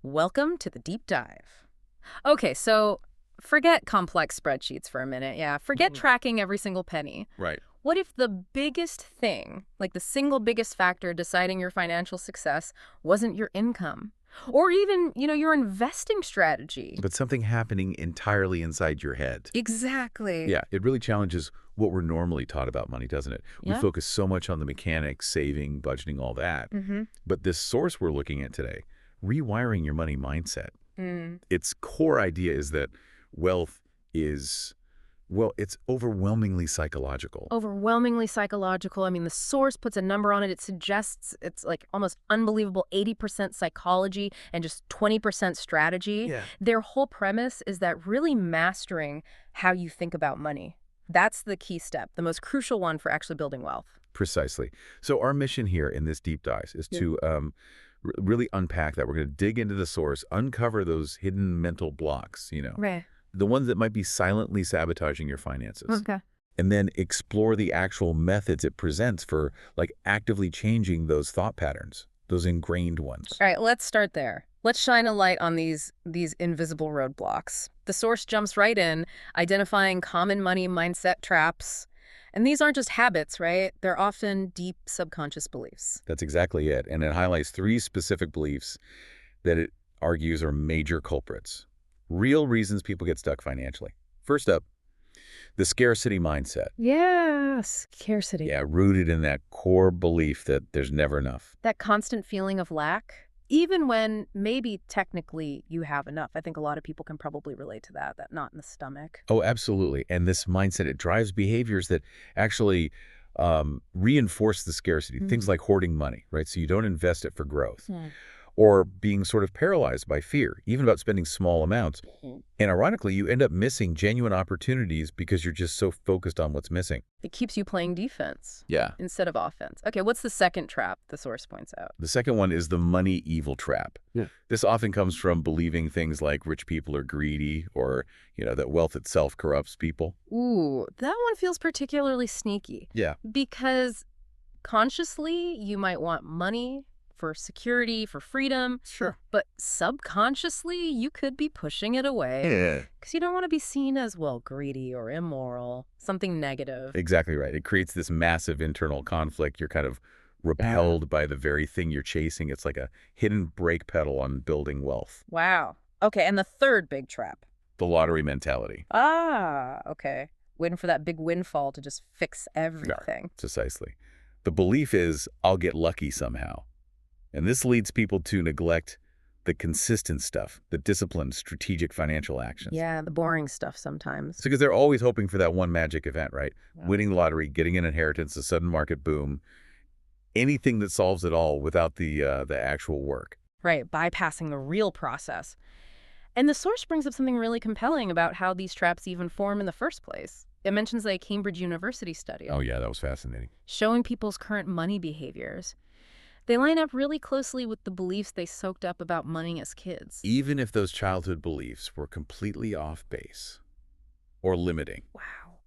Welcome to the deep dive. Okay, so forget complex spreadsheets for a minute. Yeah, forget Mhm. tracking every single penny. Right. What if the biggest thing, like the single biggest factor deciding your financial success, wasn't your income? Or even, your investing strategy? But something happening entirely inside your head. Exactly. Yeah, it really challenges what we're normally taught about money, doesn't it? We Yeah. focus so much on the mechanics, saving, budgeting, all that. Mm-hmm. But this source we're looking at today, rewiring your money mindset, Mm. its core idea is that wealth is, well, it's overwhelmingly psychological. Overwhelmingly psychological. I mean, the source puts a number on it. It suggests it's like almost unbelievable 80% psychology and just 20% strategy. Yeah. Their whole premise is that really mastering how you think about money. That's the key step, the most crucial one for actually building wealth. Precisely. So our mission here in this deep dive is Yeah. to really unpack that. We're going to dig into the source, uncover those hidden mental blocks, Right. the ones that might be silently sabotaging your finances, Okay. and then explore the actual methods it presents for like actively changing those thought patterns, those ingrained ones. All right, let's start there. Let's shine a light on these invisible roadblocks. The source jumps right in, identifying common money mindset traps. And these aren't just habits, right? They're often deep subconscious beliefs. That's exactly it. And it highlights three specific beliefs that it argues are major culprits, real reasons people get stuck financially. First up, the scarcity mindset. Yes, scarcity. Yeah, rooted in that core belief that there's never enough. That constant feeling of lack, even when maybe technically you have enough. I think a lot of people can probably relate to that knot in the stomach. Oh, absolutely. And this mindset, it drives behaviors that actually reinforce the scarcity. Mm. Things like hoarding money, right? So you don't invest it for growth. Hmm. Or being sort of paralyzed by fear, even about spending small amounts. And ironically, you end up missing genuine opportunities because you're just so focused on what's missing. It keeps you playing defense Yeah. instead of offense. Okay, what's the second trap the source points out? The second one is the money evil trap. Yeah. This often comes from believing things like rich people are greedy or, that wealth itself corrupts people. Ooh, that one feels particularly sneaky Yeah. because consciously you might want money for security, for freedom, Sure. but subconsciously you could be pushing it away Yeah. because you don't want to be seen as, well, greedy or immoral, something negative. Exactly right. It creates this massive internal conflict. You're kind of repelled by the very thing you're chasing. It's like a hidden brake pedal on building wealth. Wow. Okay, and the third big trap. The lottery mentality. Ah, okay. Waiting for that big windfall to just fix everything. Precisely. The belief is, I'll get lucky somehow. And this leads people to neglect the consistent stuff, the disciplined, strategic financial actions. Yeah, the boring stuff sometimes. It's because they're always hoping for that one magic event, right? Yeah. Winning the lottery, getting an inheritance, a sudden market boom, anything that solves it all without the actual work. Right, bypassing the real process. And the source brings up something really compelling about how these traps even form in the first place. It mentions a Cambridge University study Oh, yeah, that was fascinating. showing people's current money behaviors. They line up really closely with the beliefs they soaked up about money as kids. Even if those childhood beliefs were completely off base or limiting, Wow.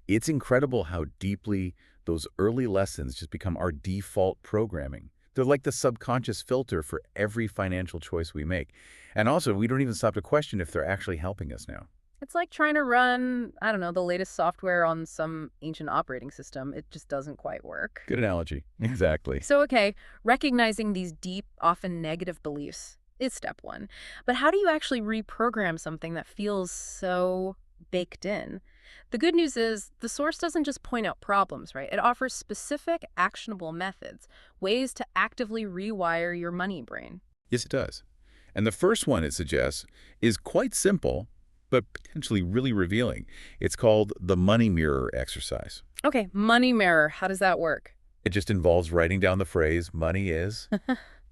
it's incredible how deeply those early lessons just become our default programming. They're like the subconscious filter for every financial choice we make. And also, we don't even stop to question if they're actually helping us now. It's like trying to run, I don't know, the latest software on some ancient operating system. It just doesn't quite work. Good analogy. Exactly. So, okay, recognizing these deep, often negative beliefs is step one. But how do you actually reprogram something that feels so baked in? The good news is the source doesn't just point out problems, right? It offers specific, actionable methods, ways to actively rewire your money brain. Yes, it does. And the first one it suggests is quite simple, but potentially really revealing. It's called the money mirror exercise. Okay, money mirror, how does that work? It just involves writing down the phrase, money is,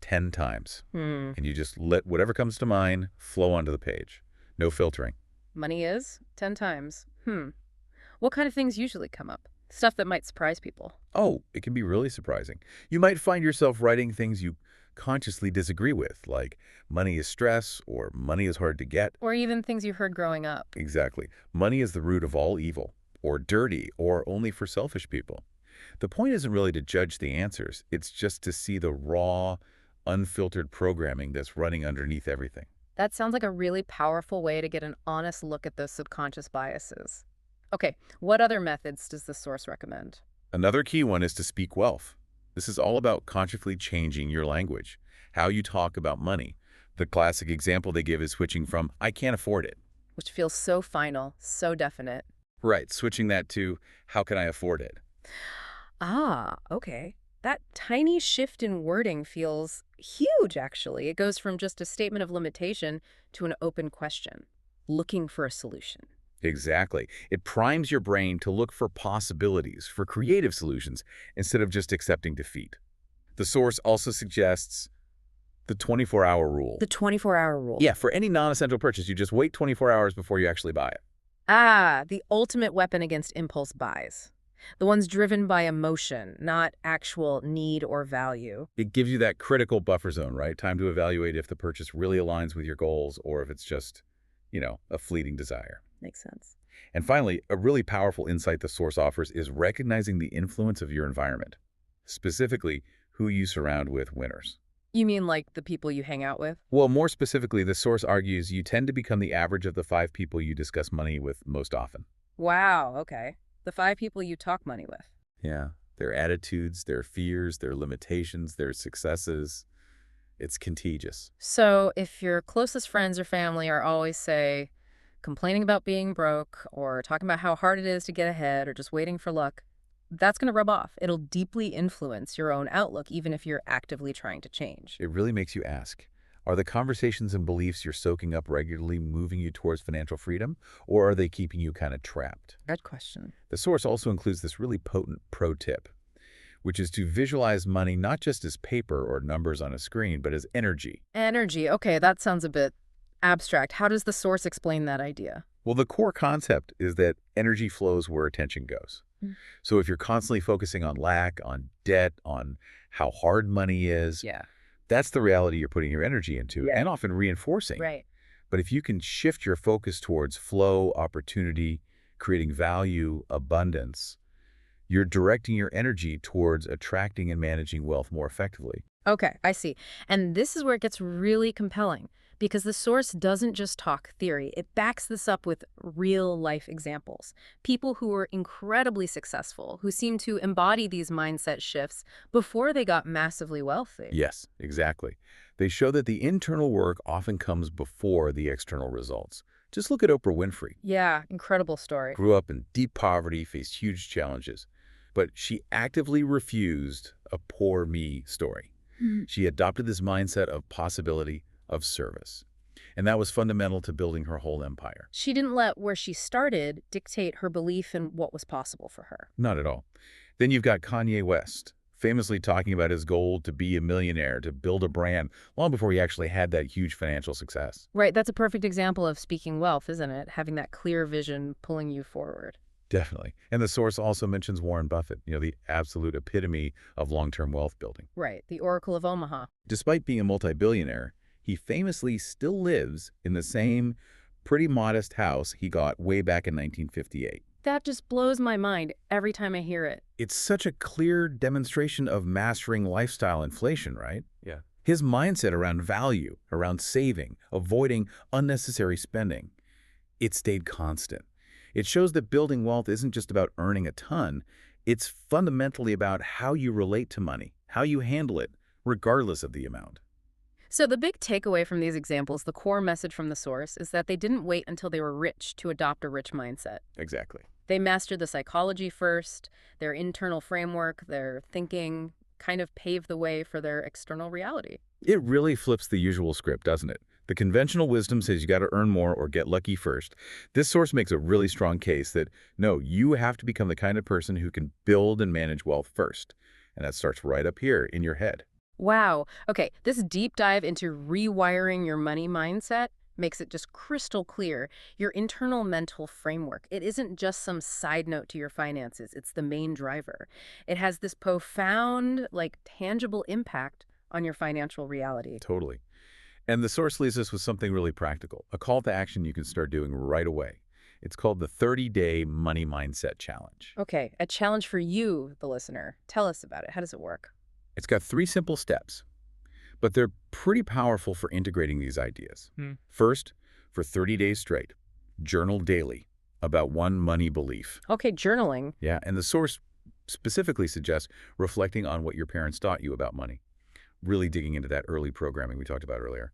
10 times. Hmm. And you just let whatever comes to mind flow onto the page. No filtering. Money is 10 times. What kind of things usually come up? Stuff that might surprise people. Oh, it can be really surprising. You might find yourself writing things you consciously disagree with, like money is stress or money is hard to get. Or even things you heard growing up. Exactly. Money is the root of all evil, or dirty, or only for selfish people. The point isn't really to judge the answers. It's just to see the raw, unfiltered programming that's running underneath everything. That sounds like a really powerful way to get an honest look at those subconscious biases. Okay, what other methods does the source recommend? Another key one is to speak wealth. This is all about consciously changing your language, how you talk about money. The classic example they give is switching from, I can't afford it. Which feels so final, so definite. Right, switching that to, how can I afford it? Ah, okay. That tiny shift in wording feels huge, actually. It goes from just a statement of limitation to an open question, looking for a solution. Exactly. It primes your brain to look for possibilities, for creative solutions, instead of just accepting defeat. The source also suggests the 24-hour rule. The 24-hour rule. Yeah, for any non-essential purchase, you just wait 24 hours before you actually buy it. Ah, the ultimate weapon against impulse buys. The ones driven by emotion, not actual need or value. It gives you that critical buffer zone, right? Time to evaluate if the purchase really aligns with your goals or if it's just, a fleeting desire. Makes sense. And finally, a really powerful insight the source offers is recognizing the influence of your environment, specifically who you surround with winners. You mean like the people you hang out with? Well, more specifically, the source argues you tend to become the average of the 5 people you discuss money with most often. Wow, okay. The 5 people you talk money with. Yeah, their attitudes, their fears, their limitations, their successes. It's contagious. So if your closest friends or family are always, say, complaining about being broke or talking about how hard it is to get ahead or just waiting for luck, that's going to rub off. It'll deeply influence your own outlook, even if you're actively trying to change. It really makes you ask, are the conversations and beliefs you're soaking up regularly moving you towards financial freedom, or are they keeping you kind of trapped? Good question. The source also includes this really potent pro tip, which is to visualize money not just as paper or numbers on a screen, but as energy. Energy. Okay, that sounds a bit abstract. How does the source explain that idea? Well, the core concept is that energy flows where attention goes. Mm. So if you're constantly focusing on lack, on debt, on how hard money is, Yeah. that's the reality you're putting your energy into Yeah. and often reinforcing. Right. But if you can shift your focus towards flow, opportunity, creating value, abundance, you're directing your energy towards attracting and managing wealth more effectively. Okay, I see. And this is where it gets really compelling because the source doesn't just talk theory. It backs this up with real-life examples. People who were incredibly successful, who seem to embody these mindset shifts before they got massively wealthy. Yes, exactly. They show that the internal work often comes before the external results. Just look at Oprah Winfrey. Yeah, incredible story. Grew up in deep poverty, faced huge challenges, but she actively refused a poor me story. She adopted this mindset of possibility, of service. And that was fundamental to building her whole empire. She didn't let where she started dictate her belief in what was possible for her. Not at all. Then you've got Kanye West, famously talking about his goal to be a millionaire, to build a brand, long before he actually had that huge financial success. Right, that's a perfect example of speaking wealth, isn't it? Having that clear vision pulling you forward. Definitely. And the source also mentions Warren Buffett, the absolute epitome of long-term wealth building. Right, the Oracle of Omaha. Despite being a multi-billionaire, he famously still lives in the same pretty modest house he got way back in 1958. That just blows my mind every time I hear it. It's such a clear demonstration of mastering lifestyle inflation, right? Yeah. His mindset around value, around saving, avoiding unnecessary spending, it stayed constant. It shows that building wealth isn't just about earning a ton. It's fundamentally about how you relate to money, how you handle it, regardless of the amount. So the big takeaway from these examples, the core message from the source, is that they didn't wait until they were rich to adopt a rich mindset. Exactly. They mastered the psychology first, their internal framework, their thinking, kind of paved the way for their external reality. It really flips the usual script, doesn't it? The conventional wisdom says you got to earn more or get lucky first. This source makes a really strong case that, no, you have to become the kind of person who can build and manage wealth first. And that starts right up here in your head. Wow. Okay, this deep dive into rewiring your money mindset makes it just crystal clear. Your internal mental framework, it isn't just some side note to your finances. It's the main driver. It has this profound, tangible impact on your financial reality. Totally. And the source leaves us with something really practical, a call to action you can start doing right away. It's called the 30-Day Money Mindset Challenge. Okay, a challenge for you, the listener. Tell us about it. How does it work? It's got 3 simple steps. but they're pretty powerful for integrating these ideas. Hmm. First, for 30 days straight, journal daily about one money belief. Okay, journaling. Yeah, and the source specifically suggests reflecting on what your parents taught you about money, really digging into that early programming we talked about earlier.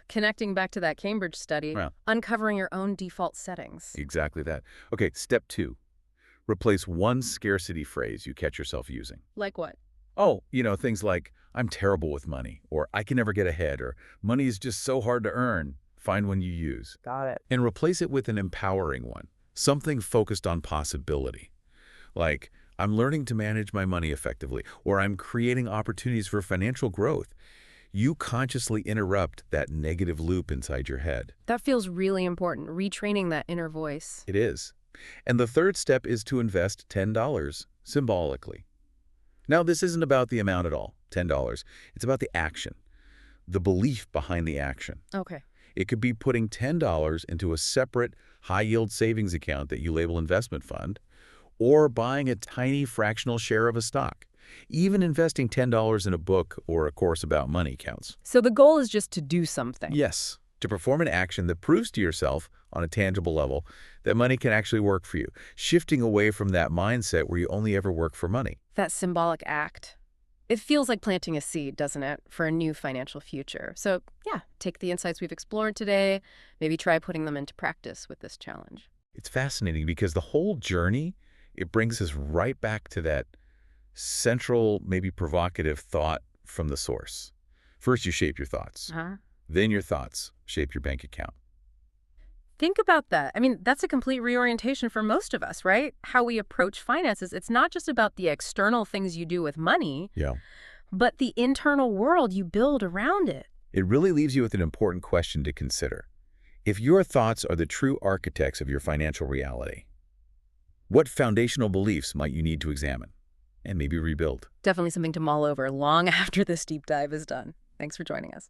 Connecting back to that Cambridge study, Well, uncovering your own default settings. exactly that. Okay, step 2. Replace one scarcity phrase you catch yourself using. Like what? Oh, things like, I'm terrible with money, or I can never get ahead, or money is just so hard to earn. Find one you use. Got it. And replace it with an empowering one, something focused on possibility. Like, I'm learning to manage my money effectively, or I'm creating opportunities for financial growth. You consciously interrupt that negative loop inside your head. That feels really important, retraining that inner voice. It is. And the third step is to invest $10 symbolically. Now, this isn't about the amount at all, $10. It's about the action, the belief behind the action. Okay. It could be putting $10 into a separate high-yield savings account that you label investment fund, or buying a tiny fractional share of a stock. Even investing $10 in a book or a course about money counts. So the goal is just to do something. Yes, to perform an action that proves to yourself on a tangible level that money can actually work for you, shifting away from that mindset where you only ever work for money. That symbolic act. It feels like planting a seed, doesn't it, for a new financial future. So, yeah, take the insights we've explored today, maybe try putting them into practice with this challenge. It's fascinating because the whole journey, it brings us right back to that central, maybe provocative thought from the source. First, you shape your thoughts. Then your thoughts shape your bank account. Think about that. I mean, that's a complete reorientation for most of us, right? How we approach finances. It's not just about the external things you do with money, Yeah. but the internal world you build around it. It really leaves you with an important question to consider. If your thoughts are the true architects of your financial reality, what foundational beliefs might you need to examine and maybe rebuild? Definitely something to mull over long after this deep dive is done. Thanks for joining us.